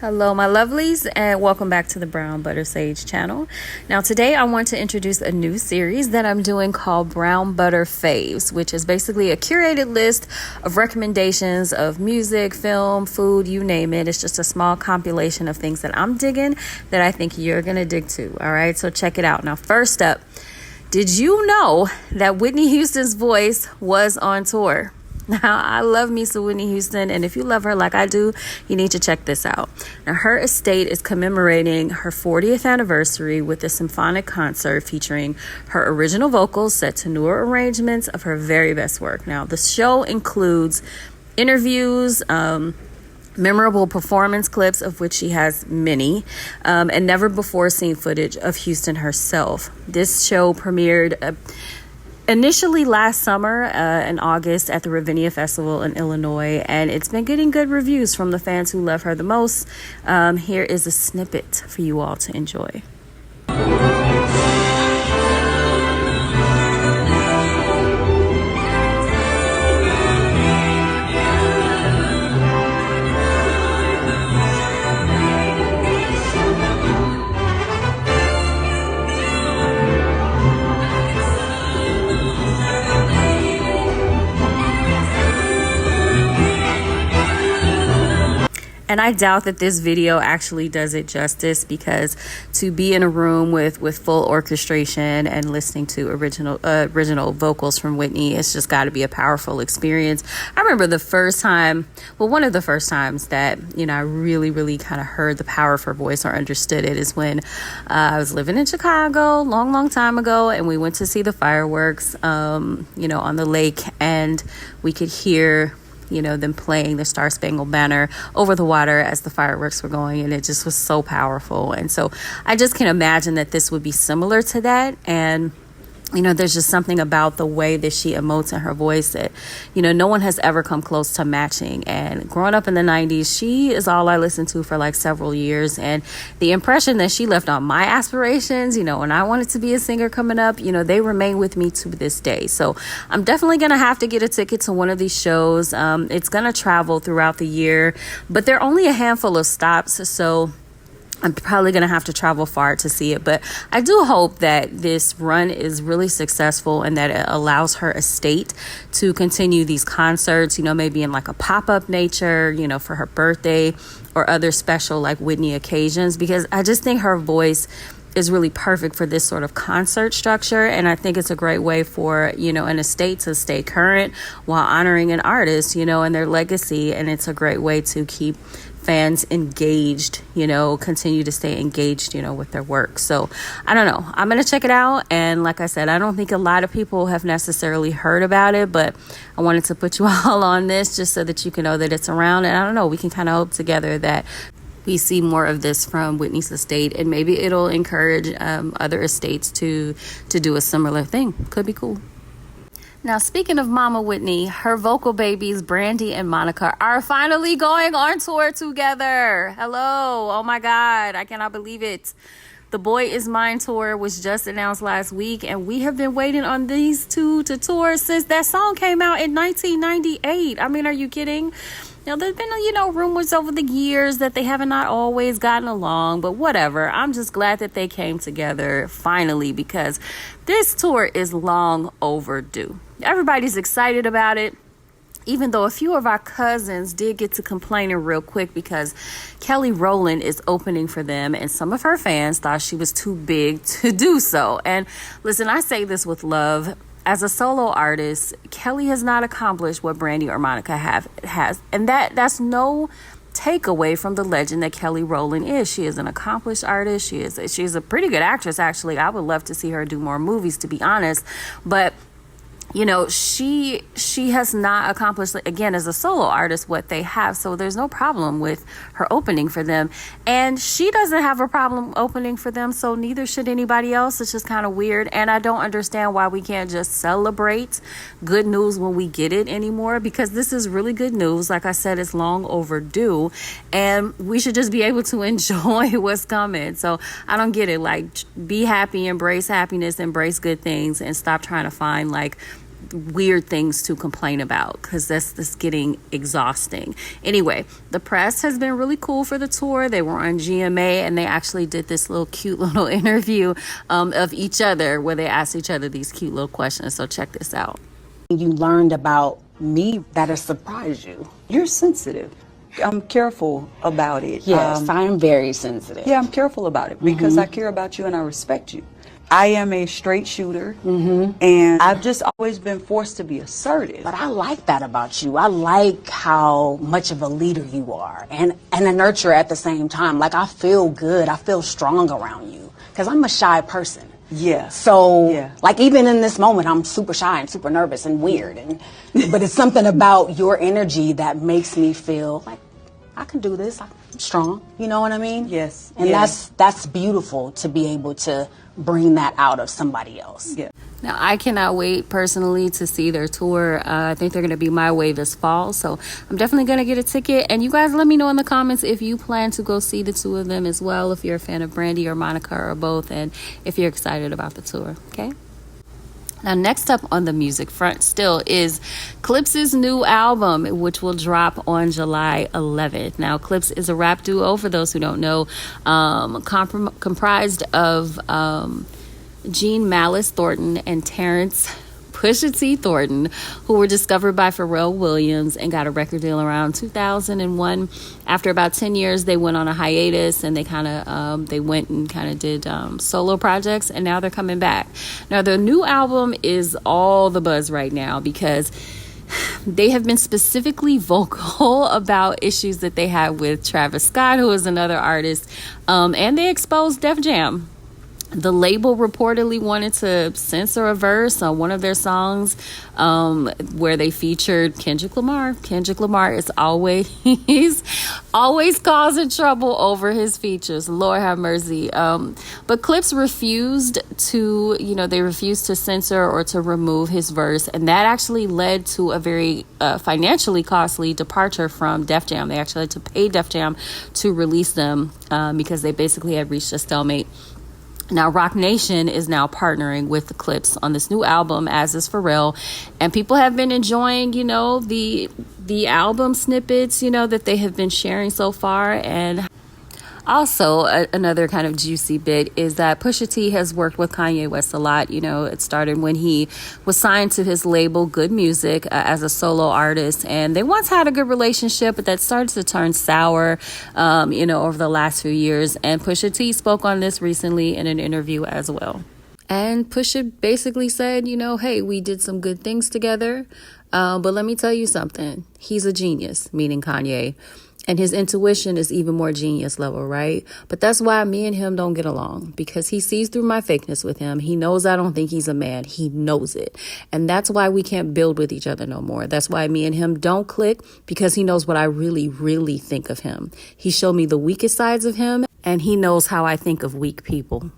Hello my lovelies, and welcome back to the Brown Butter Sage channel. Now today I want to introduce a new series that I'm doing called Brown Butter Faves, which is basically a curated list of recommendations of music, film, food, you name it. It's just a small compilation of things that I'm digging that I think you're gonna dig too. All right, so check it out. Now first up, did you know that Whitney Houston's voice was on tour? Now, I love me some Whitney Houston, and if you love her like I do, you need to check this out. Now, her estate is commemorating her 40th anniversary with a symphonic concert featuring her original vocals set to newer arrangements of her very best work. Now, the show includes interviews, memorable performance clips, of which she has many, and never before seen footage of Houston herself. This show premiered initially last summer in August at the Ravinia Festival in Illinois, and it's been getting good reviews from the fans who love her the most. Here is a snippet for you all to enjoy. And I doubt that this video actually does it justice, because to be in a room with full orchestration and listening to original vocals from Whitney, it's just got to be a powerful experience. I remember the first time, one of the first times that, I really kind of heard the power of her voice or understood it is when I was living in Chicago long time ago, and we went to see the fireworks, on the lake, and we could hear them playing the Star Spangled Banner over the water as the fireworks were going, and it just was so powerful. And so I just can imagine that this would be similar to that. And there's just something about the way that she emotes in her voice that, no one has ever come close to matching. And growing up in the 90s, she is all I listened to for like several years. And the impression that she left on my aspirations, when I wanted to be a singer coming up, they remain with me to this day. So I'm definitely going to have to get a ticket to one of these shows. It's going to travel throughout the year, but there are only a handful of stops. So I'm probably going to have to travel far to see it, but I do hope that this run is really successful and that it allows her estate to continue these concerts, maybe in like a pop-up nature, for her birthday or other special like Whitney occasions, because I just think her voice is really perfect for this sort of concert structure. And I think it's a great way for, an estate to stay current while honoring an artist, and their legacy. And it's a great way to keep fans engaged, continue to stay engaged, with their work. So I don't know. I'm going to check it out. And like I said, I don't think a lot of people have necessarily heard about it, but I wanted to put you all on this just so that you can know that it's around. And I don't know, we can kind of hope together that we see more of this from Whitney's estate, and maybe it'll encourage other estates to do a similar thing. Could be cool. Now, speaking of Mama Whitney, her vocal babies, Brandy and Monica, are finally going on tour together. Hello. Oh my God. I cannot believe it. The Boy Is Mine tour was just announced last week, and we have been waiting on these two to tour since that song came out in 1998. I mean, are you kidding? There's been, rumors over the years that they haven't not always gotten along, but whatever. I'm just glad that they came together finally, because this tour is long overdue. Everybody's excited about it, even though a few of our cousins did get to complaining real quick because Kelly Rowland is opening for them, and some of her fans thought she was too big to do so. And listen, I say this with love. As a solo artist, Kelly has not accomplished what Brandy or Monica has. And that's no takeaway from the legend that Kelly Rowland is. She is an accomplished artist. She's a pretty good actress, actually. I would love to see her do more movies, to be honest. But she has not accomplished, again, as a solo artist, what they have. So there's no problem with her opening for them. And she doesn't have a problem opening for them, so neither should anybody else. It's just kind of weird. And I don't understand why we can't just celebrate good news when we get it anymore, because this is really good news. Like I said, it's long overdue, and we should just be able to enjoy what's coming. So I don't get it. Like, be happy, embrace happiness, embrace good things, and stop trying to find like weird things to complain about, because that's getting exhausting. Anyway, the press has been really cool for the tour. They were on GMA, and they actually did this little cute little interview of each other, where they asked each other these cute little questions. So check this out. You learned about me that has surprised you. You're sensitive. I'm careful about it. Yes, I am very sensitive. Yeah, I'm careful about it because I care about you and I respect you. I am a straight shooter, and I've just always been forced to be assertive. But I like that about you. I like how much of a leader you are, and a nurturer at the same time. Like, I feel good. I feel strong around you because I'm a shy person. Yeah. So, like, even in this moment, I'm super shy and super nervous and weird. But it's something about your energy that makes me feel like I can do this. I'm strong. You know what I mean? Yes. And that's beautiful to be able to bring that out of somebody else. Yeah. Now, I cannot wait personally to see their tour. I think they're going to be my way this fall. So I'm definitely going to get a ticket. And you guys let me know in the comments if you plan to go see the two of them as well, if you're a fan of Brandy or Monica or both, and if you're excited about the tour. Okay? Now, next up on the music front still is Clipse's new album, which will drop on July 11th. Now, Clipse is a rap duo, for those who don't know, comprised of Gene Malice Thornton and Terrence Pusha T Thornton, who were discovered by Pharrell Williams and got a record deal around 2001. After about 10 years, they went on a hiatus, and they went and kind of did solo projects, and now they're coming back. Now, their new album is all the buzz right now because they have been specifically vocal about issues that they had with Travis Scott, who is another artist, and they exposed Def Jam. The label reportedly wanted to censor a verse on one of their songs where they featured Kendrick Lamar. Kendrick Lamar is always causing trouble over his features. Lord have mercy. But Clipse refused to censor or to remove his verse. And that actually led to a very financially costly departure from Def Jam. They actually had to pay Def Jam to release them because they basically had reached a stalemate. Now, Roc Nation is now partnering with the Clipse on this new album, as is Pharrell, and people have been enjoying, the album snippets, that they have been sharing so far. And also, another kind of juicy bit is that Pusha T has worked with Kanye West a lot. It started when he was signed to his label, Good Music, as a solo artist. And they once had a good relationship, but that started to turn sour, over the last few years. And Pusha T spoke on this recently in an interview as well. And Pusha basically said, hey, we did some good things together. But let me tell you something. He's a genius, meaning Kanye. And his intuition is even more genius level, right? But that's why me and him don't get along, because he sees through my fakeness with him. He knows I don't think he's a man. He knows it. And that's why we can't build with each other no more. That's why me and him don't click, because he knows what I really, really think of him. He showed me the weakest sides of him, and he knows how I think of weak people.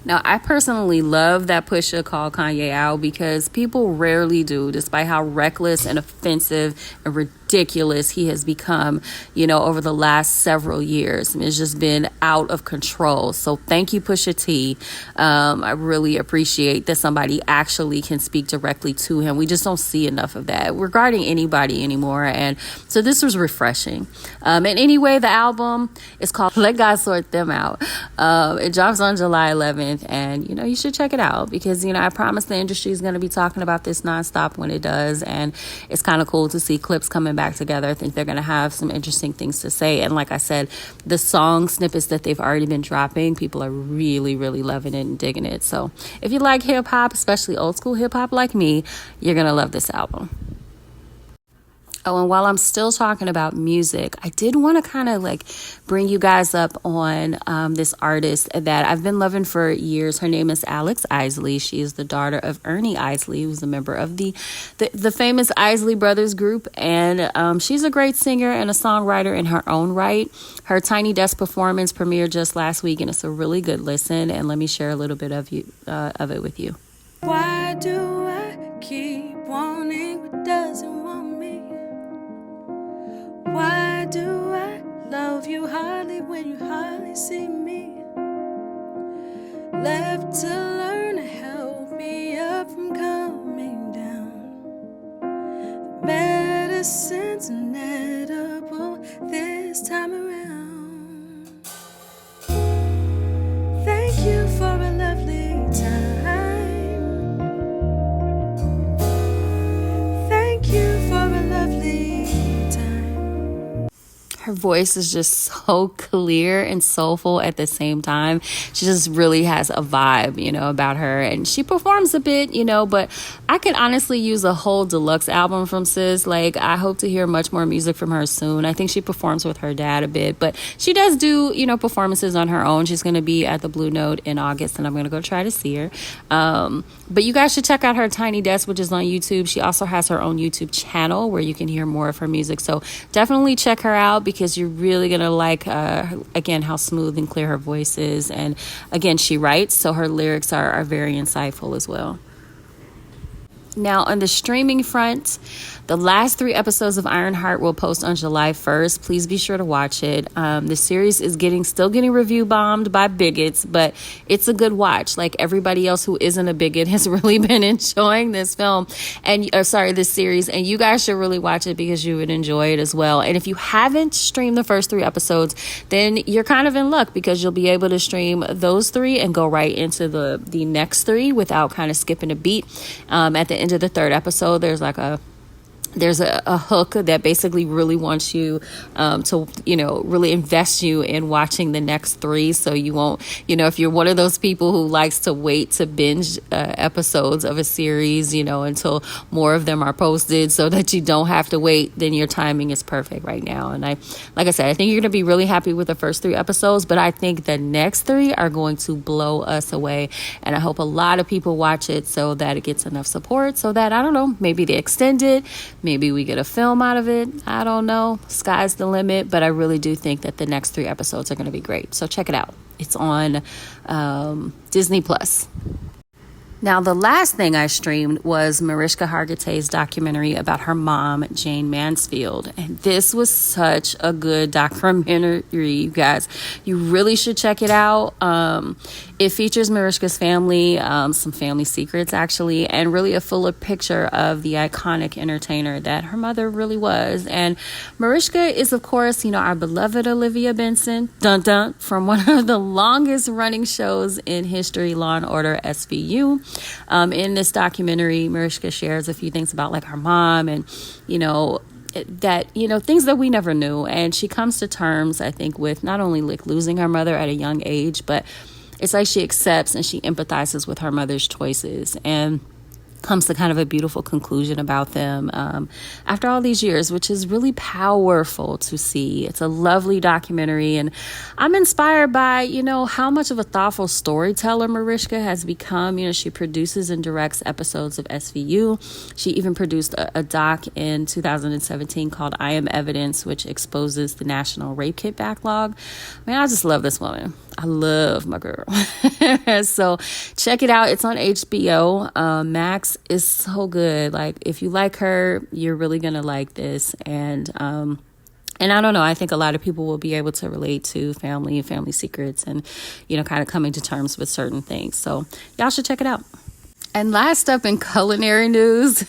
Now, I personally love that Pusha called Kanye out, because people rarely do, despite how reckless and offensive and ridiculous he has become, over the last several years. It's just been out of control. So thank you, Pusha T. I really appreciate that somebody actually can speak directly to him. We just don't see enough of that regarding anybody anymore. And so this was refreshing. And anyway, the album is called Let God Sort Them Out. It drops on July 11th. And, you should check it out, because, I promise the industry is going to be talking about this nonstop when it does. And it's kind of cool to see Clipse coming back together. I think they're going to have some interesting things to say. And like I said, the song snippets that they've already been dropping, people are really, really loving it and digging it. So if you like hip hop, especially old school hip hop like me, you're going to love this album. Oh, and while I'm still talking about music, I did want to kind of bring you guys up on this artist that I've been loving for years. Her name is Alex Isley. She is the daughter of Ernie Isley, who's a member of the famous Isley Brothers group. And she's a great singer and a songwriter in her own right. Her Tiny Desk performance premiered just last week, and it's a really good listen. And let me share a little bit of it with you. Why do I keep wanting what doesn't want me? Why do I love you hardly when you hardly see me? Left to learn to help me up from coming her voice is just so clear and soulful at the same time. She just really has a vibe, about her. And she performs a bit, but I could honestly use a whole deluxe album from sis. Like, I hope to hear much more music from her soon. I think she performs with her dad a bit, but she does do, performances on her own. She's going to be at the Blue Note in August, and I'm going to go try to see her. But you guys should check out her Tiny Desk, which is on YouTube. She also has her own YouTube channel where you can hear more of her music. So definitely check her out, because you're really going to like, again, how smooth and clear her voice is. And again, she writes, so her lyrics are very insightful as well. Now, on the streaming front, the last 3 episodes of Ironheart will post on July 1st. Please be sure to watch it. The series is still getting review bombed by bigots, but it's a good watch. Like, everybody else who isn't a bigot has really been enjoying this this series, and you guys should really watch it because you would enjoy it as well. And if you haven't streamed the first 3 episodes, then you're kind of in luck, because you'll be able to stream those 3 and go right into the next 3 without kind of skipping a beat. At the end of the 3rd episode, there's a hook that basically really wants you to, really invest you in watching the next 3. So you won't, if you're one of those people who likes to wait to binge episodes of a series, until more of them are posted so that you don't have to wait, then your timing is perfect right now. And like I said, I think you're going to be really happy with the first 3 episodes, but I think the next 3 are going to blow us away. And I hope a lot of people watch it so that it gets enough support, so that, I don't know, maybe they extend it. Maybe we get a film out of it. I don't know. Sky's the limit. But I really do think that the next 3 episodes are going to be great. So check it out. It's on Disney Plus. Now, the last thing I streamed was Mariska Hargitay's documentary about her mom, Jane Mansfield. And this was such a good documentary, you guys. You really should check it out. It features Mariska's family, some family secrets, actually, and really a fuller picture of the iconic entertainer that her mother really was. And Mariska is, of course, our beloved Olivia Benson, from one of the longest running shows in history, Law & Order SVU. In this documentary, Mariska shares a few things about like her mom and, things that we never knew. And she comes to terms, I think, with not only like losing her mother at a young age, but it's like she accepts and she empathizes with her mother's choices and comes to kind of a beautiful conclusion about them after all these years, which is really powerful to see. It's a lovely documentary, and I'm inspired by, how much of a thoughtful storyteller Mariska has become. She produces and directs episodes of SVU. She even produced a doc in 2017 called I Am Evidence, which exposes the national rape kit backlog. I just love this woman. I love my girl. So check it out. It's on HBO Max. Is so good. Like, if you like her, you're really gonna like this. And I don't know, I think a lot of people will be able to relate to family and family secrets and kind of coming to terms with certain things. So y'all should check it out. And last up in culinary news,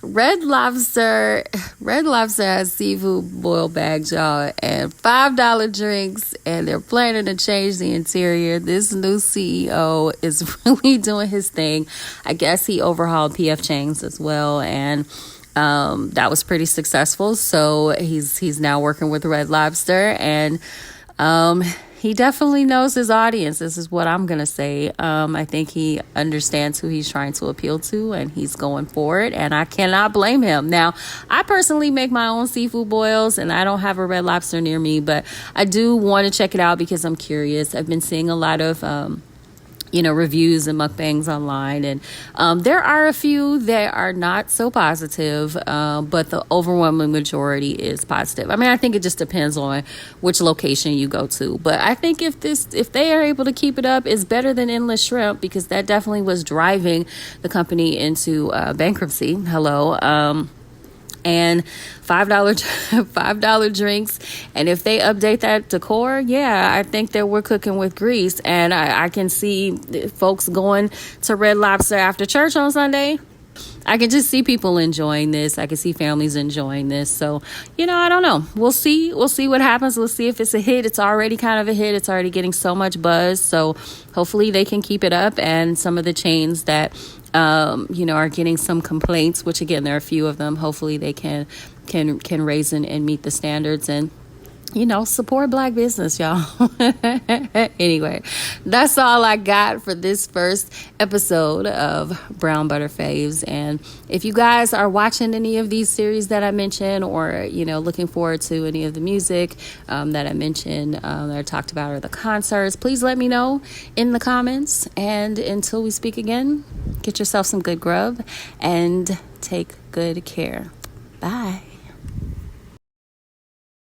Red Lobster has seafood boil bags, y'all, and $5 drinks, and they're planning to change the interior. This new CEO is really doing his thing. I guess he overhauled PF Chang's as well, and that was pretty successful. So he's now working with Red Lobster, and he definitely knows his audience. This is what I'm going to say. I think he understands who he's trying to appeal to, and he's going for it, and I cannot blame him. Now, I personally make my own seafood boils, and I don't have a Red Lobster near me, but I do want to check it out because I'm curious. I've been seeing a lot of reviews and mukbangs online, and there are a few that are not so positive, but the overwhelming majority is positive. I think it just depends on which location you go to, but I think if they are able to keep it up, it's better than Endless Shrimp, because that definitely was driving the company into bankruptcy. And $5 drinks, and if they update that decor, I think that we're cooking with grease. And I can see folks going to Red Lobster after church on Sunday. I can just see people enjoying this. I can see families enjoying this. So, I don't know. We'll see what happens. We'll see if it's a hit. It's already kind of a hit. It's already getting so much buzz. So hopefully they can keep it up. And some of the chains that are getting some complaints, which again, there are a few of them. Hopefully they can raise and meet the standards and, support Black business, y'all. Anyway, that's all I got for this first episode of Brown Butter Faves. And if you guys are watching any of these series that I mentioned, or, looking forward to any of the music that I mentioned, that I talked about, or the concerts, please let me know in the comments. And until we speak again, get yourself some good grub and take good care. Bye.